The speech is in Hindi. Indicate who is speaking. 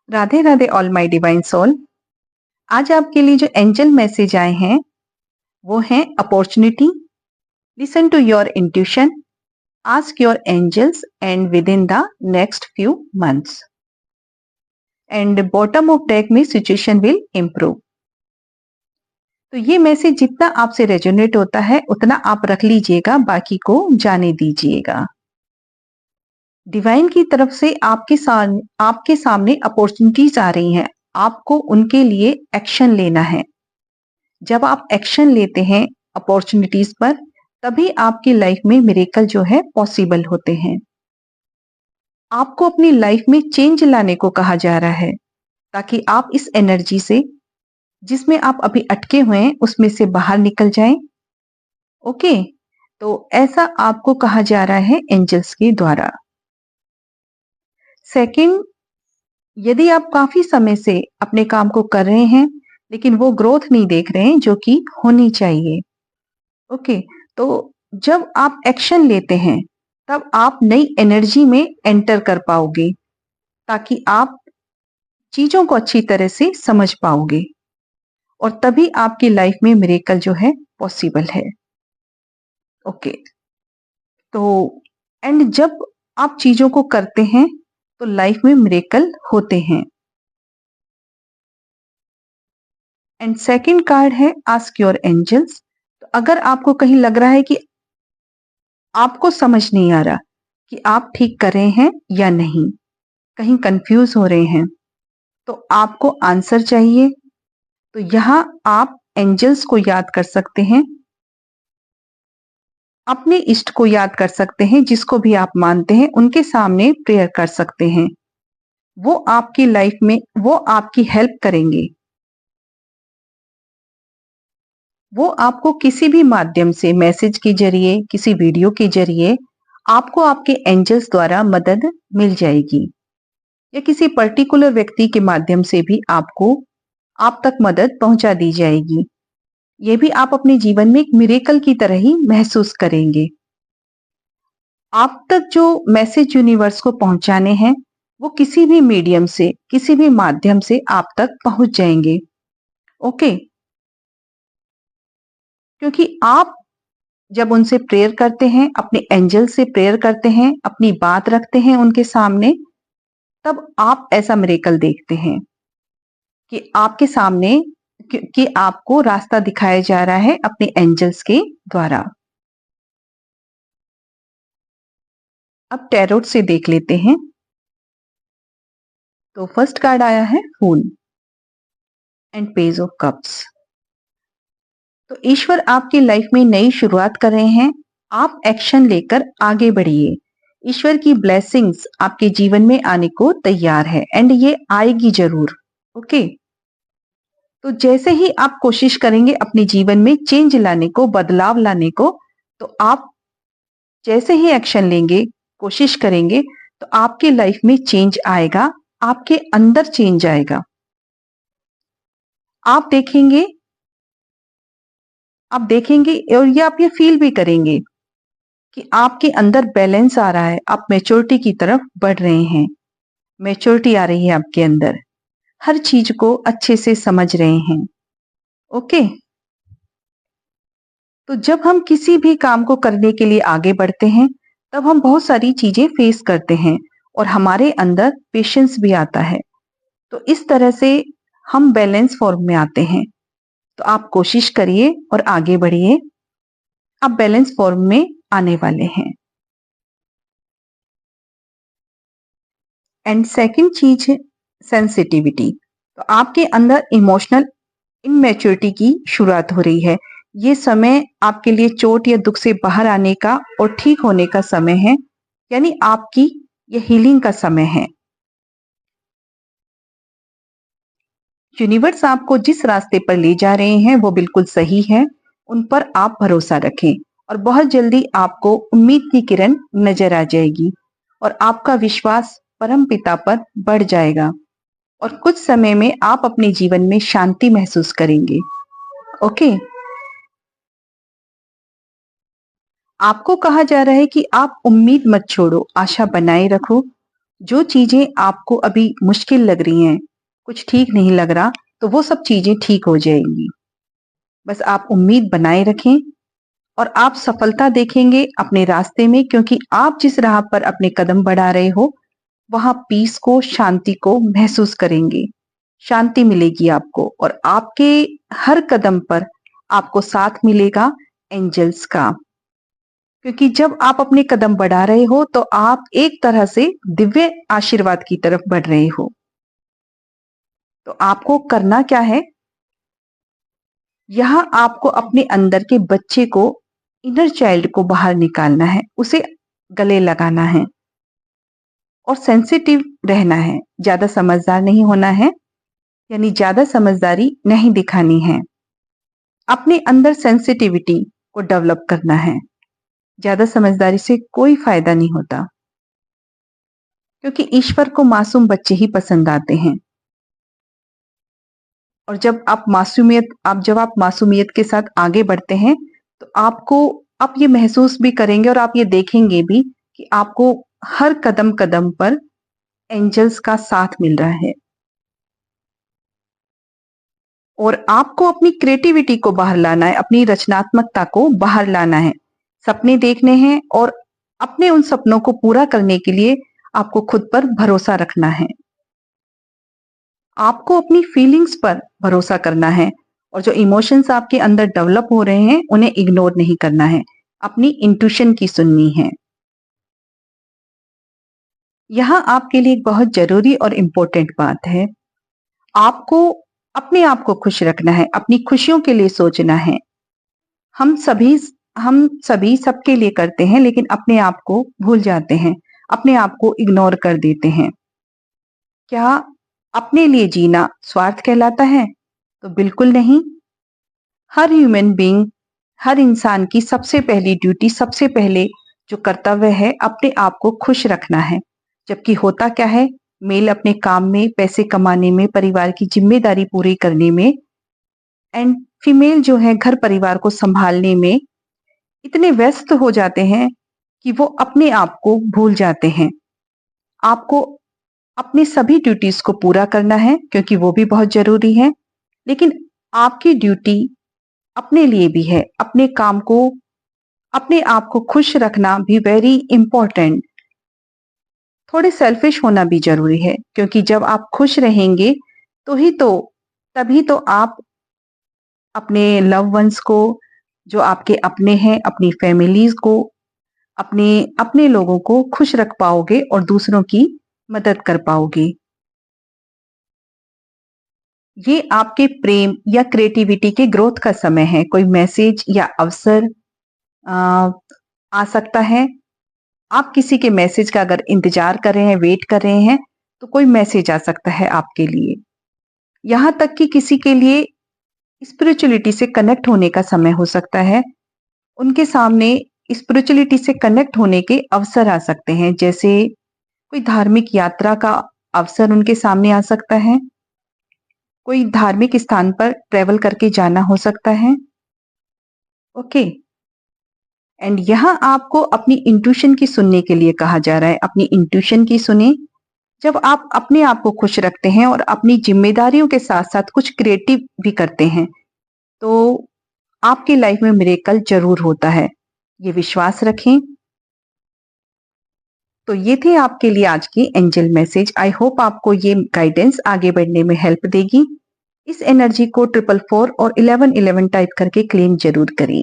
Speaker 1: Radhe Radhe all my divine soul. आज आपके लिए जो एंजल मैसेज आए हैं वो हैं opportunity, listen to your intuition, ask your angels and within the next few months and bottom of deck में सिचुएशन विल इम्प्रूव। तो ये मैसेज जितना आपसे रेजोनेट होता है उतना आप रख लीजिएगा, बाकी को जाने दीजिएगा। डिवाइन की तरफ से आपके सामने अपॉर्चुनिटीज आ रही हैं, आपको उनके लिए एक्शन लेना है। जब आप एक्शन लेते हैं अपॉर्चुनिटीज पर, तभी आपकी लाइफ में मिरेकल जो है पॉसिबल होते हैं। आपको अपनी लाइफ में चेंज लाने को कहा जा रहा है, ताकि आप इस एनर्जी से जिसमें आप अभी अटके हुए हैं उसमें से बाहर निकल जाएं। ओके, तो ऐसा आपको कहा जा रहा है एंजल्स के द्वारा। सेकंड, यदि आप काफी समय से अपने काम को कर रहे हैं लेकिन वो ग्रोथ नहीं देख रहे हैं जो कि होनी चाहिए, ओके, तो जब आप एक्शन लेते हैं तब आप नई एनर्जी में एंटर कर पाओगे, ताकि आप चीजों को अच्छी तरह से समझ पाओगे और तभी आपकी लाइफ में मिरेकल जो है पॉसिबल है। ओके, तो एंड जब आप चीजों को करते हैं तो लाइफ में मिरेकल होते हैं। एंड सेकंड कार्ड है आस्क योर एंजल्स। तो अगर आपको कहीं लग रहा है कि आपको समझ नहीं आ रहा कि आप ठीक कर रहे हैं या नहीं, कहीं कंफ्यूज हो रहे हैं, तो आपको आंसर चाहिए, तो यहां आप एंजल्स को याद कर सकते हैं, अपने इष्ट को याद कर सकते हैं, जिसको भी आप मानते हैं उनके सामने प्रेयर कर सकते हैं। वो आपकी लाइफ में वो आपकी हेल्प करेंगे। वो आपको किसी भी माध्यम से, मैसेज के जरिए, किसी वीडियो के जरिए आपको आपके एंजल्स द्वारा मदद मिल जाएगी, या किसी पर्टिकुलर व्यक्ति के माध्यम से भी आपको आप तक मदद पहुंचा दी जाएगी। ये भी आप अपने जीवन में एक मिरेकल की तरह ही महसूस करेंगे। आप तक जो मैसेज यूनिवर्स को पहुंचाने हैं वो किसी भी मीडियम से, किसी भी माध्यम से आप तक पहुंच जाएंगे। ओके, क्योंकि आप जब उनसे प्रेयर करते हैं, अपने एंजल से प्रेयर करते हैं, अपनी बात रखते हैं उनके सामने, तब आप ऐसा मिरेकल देखते हैं कि आपके सामने कि आपको रास्ता दिखाया जा रहा है अपने एंजल्स के द्वारा। अब टैरोट से देख लेते हैं। तो फर्स्ट कार्ड आया है fool and page of cups. तो ईश्वर आपकी लाइफ में नई शुरुआत कर रहे हैं, आप एक्शन लेकर आगे बढ़िए। ईश्वर की ब्लेसिंग्स आपके जीवन में आने को तैयार है एंड ये आएगी जरूर। ओके, तो जैसे ही आप कोशिश करेंगे अपने जीवन में चेंज लाने को, बदलाव लाने को, तो आप जैसे ही एक्शन लेंगे, कोशिश करेंगे, तो आपकी लाइफ में चेंज आएगा, आपके अंदर चेंज आएगा। आप देखेंगे आप देखेंगे और ये आप ये फील भी करेंगे कि आपके अंदर बैलेंस आ रहा है, आप मैच्योरिटी की तरफ बढ़ रहे हैं, मैच्योरिटी आ रही है आपके अंदर, हर चीज को अच्छे से समझ रहे हैं। ओके, तो जब हम किसी भी काम को करने के लिए आगे बढ़ते हैं तब हम बहुत सारी चीजें फेस करते हैं और हमारे अंदर पेशेंस भी आता है। तो इस तरह से हम बैलेंस फॉर्म में आते हैं। तो आप कोशिश करिए और आगे बढ़िए, आप बैलेंस फॉर्म में आने वाले हैं। एंड सेकंड चीज है सेंसिटिविटी। तो आपके अंदर इमोशनल इनमेच्योरिटी की शुरुआत हो रही है। ये समय आपके लिए चोट या दुख से बाहर आने का और ठीक होने का समय है, यानी आपकी ये हीलिंग का समय है। यूनिवर्स आपको जिस रास्ते पर ले जा रहे हैं वो बिल्कुल सही है, उन पर आप भरोसा रखें और बहुत जल्दी आपको उम्मीद की किरण नजर आ जाएगी और आपका विश्वास परम पिता पर बढ़ जाएगा और कुछ समय में आप अपने जीवन में शांति महसूस करेंगे। ओके, आपको कहा जा रहा है कि आप उम्मीद मत छोड़ो, आशा बनाए रखो जो चीजें आपको अभी मुश्किल लग रही हैं, कुछ ठीक नहीं लग रहा, तो वो सब चीजें ठीक हो जाएंगी। बस आप उम्मीद बनाए रखें और आप सफलता देखेंगे अपने रास्ते में, क्योंकि आप जिस राह पर अपने कदम बढ़ा रहे हो वहां पीस को, शांति को महसूस करेंगे। शांति मिलेगी आपको और आपके हर कदम पर आपको साथ मिलेगा एंजल्स का, क्योंकि जब आप अपने कदम बढ़ा रहे हो तो आप एक तरह से दिव्य आशीर्वाद की तरफ बढ़ रहे हो। तो आपको करना क्या है, यहां आपको अपने अंदर के बच्चे को, इनर चाइल्ड को बाहर निकालना है, उसे गले लगाना है और सेंसिटिव रहना है। ज्यादा समझदार नहीं होना है, यानी ज्यादा समझदारी नहीं दिखानी है। अपने अंदर सेंसिटिविटी को डेवलप करना है। ज्यादा समझदारी से कोई फायदा नहीं होता, क्योंकि ईश्वर को मासूम बच्चे ही पसंद आते हैं। और जब आप मासूमियत के साथ आगे बढ़ते हैं तो आप ये महसूस भी करेंगे और आप ये देखेंगे भी कि आपको हर कदम कदम पर एंजल्स का साथ मिल रहा है। और आपको अपनी क्रिएटिविटी को बाहर लाना है, अपनी रचनात्मकता को बाहर लाना है। सपने देखने हैं और अपने उन सपनों को पूरा करने के लिए आपको खुद पर भरोसा रखना है। आपको अपनी फीलिंग्स पर भरोसा करना है और जो इमोशंस आपके अंदर डेवलप हो रहे हैं उन्हें इग्नोर नहीं करना है, अपनी इंट्यूशन की सुननी है। यहां आपके लिए एक बहुत जरूरी और इंपॉर्टेंट बात है, आपको अपने आप को खुश रखना है, अपनी खुशियों के लिए सोचना है। हम सभी हम सभी सबके लिए करते हैं, लेकिन अपने आप को भूल जाते हैं, अपने आप को इग्नोर कर देते हैं। क्या अपने लिए जीना स्वार्थ कहलाता है? तो बिल्कुल नहीं। हर ह्यूमन बीइंग, हर इंसान की सबसे पहली ड्यूटी, सबसे पहले जो कर्तव्य है, अपने आप को खुश रखना है। जबकि होता क्या है, मेल अपने काम में, पैसे कमाने में, परिवार की जिम्मेदारी पूरी करने में, एंड फीमेल जो है घर परिवार को संभालने में इतने व्यस्त हो जाते हैं कि वो अपने आप को भूल जाते हैं। आपको अपनी सभी ड्यूटीज को पूरा करना है, क्योंकि वो भी बहुत जरूरी है, लेकिन आपकी ड्यूटी अपने लिए भी है। अपने काम को, अपने आप को खुश रखना भी वेरी इंपॉर्टेंट। थोड़े सेल्फिश होना भी जरूरी है, क्योंकि जब आप खुश रहेंगे तो तभी तो आप अपने लव वंस को, जो आपके अपने हैं, अपनी फैमिलीज को, अपने अपने लोगों को खुश रख पाओगे और दूसरों की मदद कर पाओगे। ये आपके प्रेम या क्रिएटिविटी के ग्रोथ का समय है। कोई मैसेज या अवसर आ, आ सकता है। आप किसी के मैसेज का अगर इंतजार कर रहे हैं, वेट कर रहे हैं, तो कोई मैसेज आ सकता है आपके लिए। यहां तक कि किसी के लिए स्पिरिचुअलिटी से कनेक्ट होने का समय हो सकता है। उनके सामने स्पिरिचुअलिटी से कनेक्ट होने के अवसर आ सकते हैं, जैसे कोई धार्मिक यात्रा का अवसर उनके सामने आ सकता है, कोई धार्मिक स्थान पर ट्रेवल करके जाना हो सकता है। ओके। एंड यहाँ आपको अपनी इंट्यूशन की सुनने के लिए कहा जा रहा है। अपनी इंट्यूशन की सुने। जब आप अपने आप को खुश रखते हैं और अपनी जिम्मेदारियों के साथ साथ कुछ क्रिएटिव भी करते हैं, तो आपकी लाइफ में मिरेकल जरूर होता है, ये विश्वास रखें। तो ये थे आपके लिए आज की एंजल मैसेज। आई होप आपको ये गाइडेंस आगे बढ़ने में हेल्प देगी। इस एनर्जी को 444 और 1111 टाइप करके क्लेम जरूर करें।